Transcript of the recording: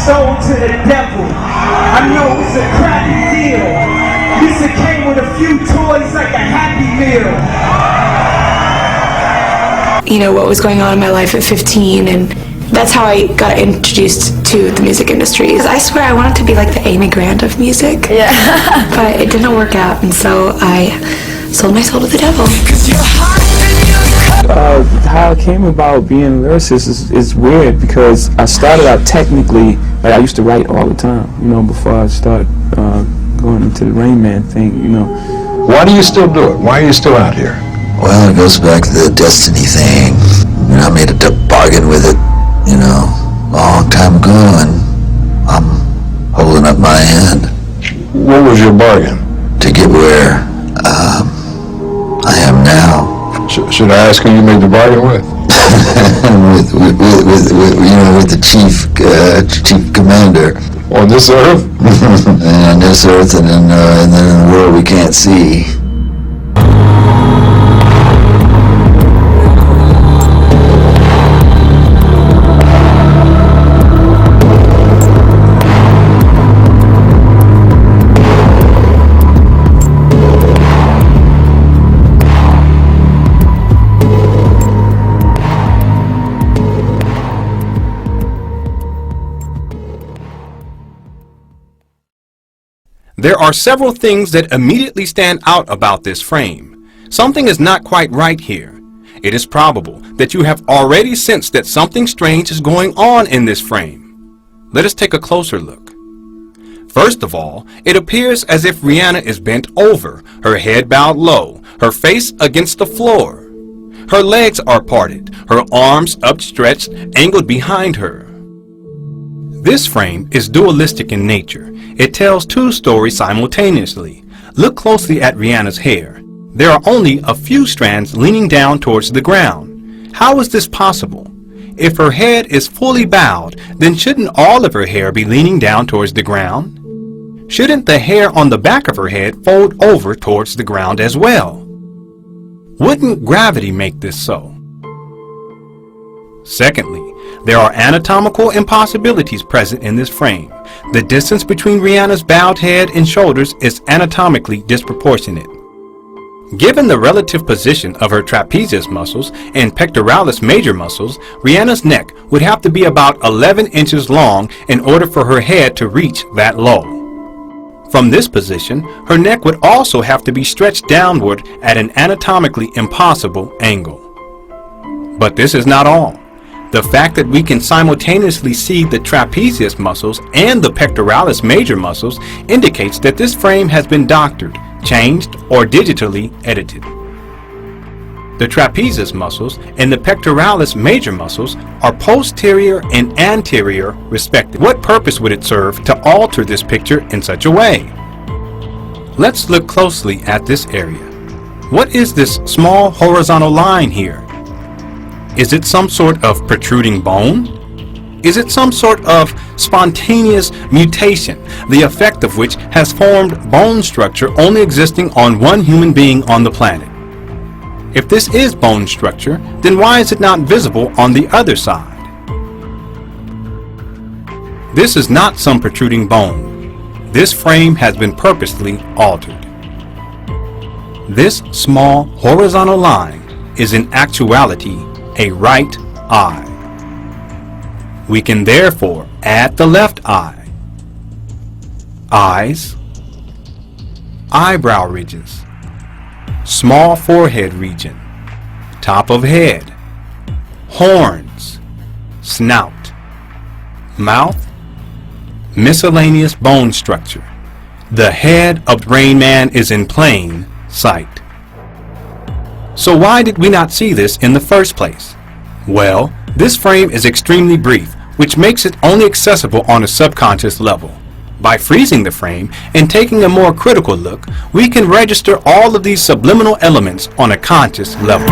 sold to the devil. I know it's a crappy deal. Lisa came with a few toys like a Happy Meal. You know, what was going on in my life at 15, and that's how I got introduced to the music industry. I swear I wanted to be like the Amy Grant of music. Yeah. But it didn't work out, and so I sold my soul to the devil. How I came about being a lyricist is weird, because I started out technically, like I used to write all the time, you know, before I started going into the Rain Man thing, you know. Why do you still do it? Why are you still out here? Well, it goes back to the destiny thing. You know, I made a bargain with it, you know, a long time ago, and I'm holding up my end. What was your bargain? To get where I am now. Should I ask who you made the bargain with? with the chief commander. On this earth? And on this earth, and then in the world we can't see. There are several things that immediately stand out about this frame. Something is not quite right here. It is probable that you have already sensed that something strange is going on in this frame. Let us take a closer look. First of all, it appears as if Rihanna is bent over, her head bowed low, her face against the floor. Her legs are parted, her arms upstretched, angled behind her. This frame is dualistic in nature. It tells two stories simultaneously. Look closely at Rihanna's hair. There are only a few strands leaning down towards the ground. How is this possible? If her head is fully bowed, then shouldn't all of her hair be leaning down towards the ground? Shouldn't the hair on the back of her head fold over towards the ground as well? Wouldn't gravity make this so? Secondly, there are anatomical impossibilities present in this frame. The distance between Rihanna's bowed head and shoulders is anatomically disproportionate. Given the relative position of her trapezius muscles and pectoralis major muscles, Rihanna's neck would have to be about 11 inches long in order for her head to reach that low. From this position, her neck would also have to be stretched downward at an anatomically impossible angle. But this is not all. The fact that we can simultaneously see the trapezius muscles and the pectoralis major muscles indicates that this frame has been doctored, changed, or digitally edited. The trapezius muscles and the pectoralis major muscles are posterior and anterior respectively. What purpose would it serve to alter this picture in such a way? Let's look closely at this area. What is this small horizontal line here? Is it some sort of protruding bone? Is it some sort of spontaneous mutation, the effect of which has formed bone structure only existing on one human being on the planet? If this is bone structure, then why is it not visible on the other side? This is not some protruding bone. This frame has been purposely altered. This small horizontal line is in actuality a right eye. We can therefore add the left eye, eyes, eyebrow ridges, small forehead region, top of head, horns, snout, mouth, miscellaneous bone structure. The head of Rain Man is in plain sight. So why did we not see this in the first place? Well, this frame is extremely brief, which makes it only accessible on a subconscious level. By freezing the frame and taking a more critical look, we can register all of these subliminal elements on a conscious level.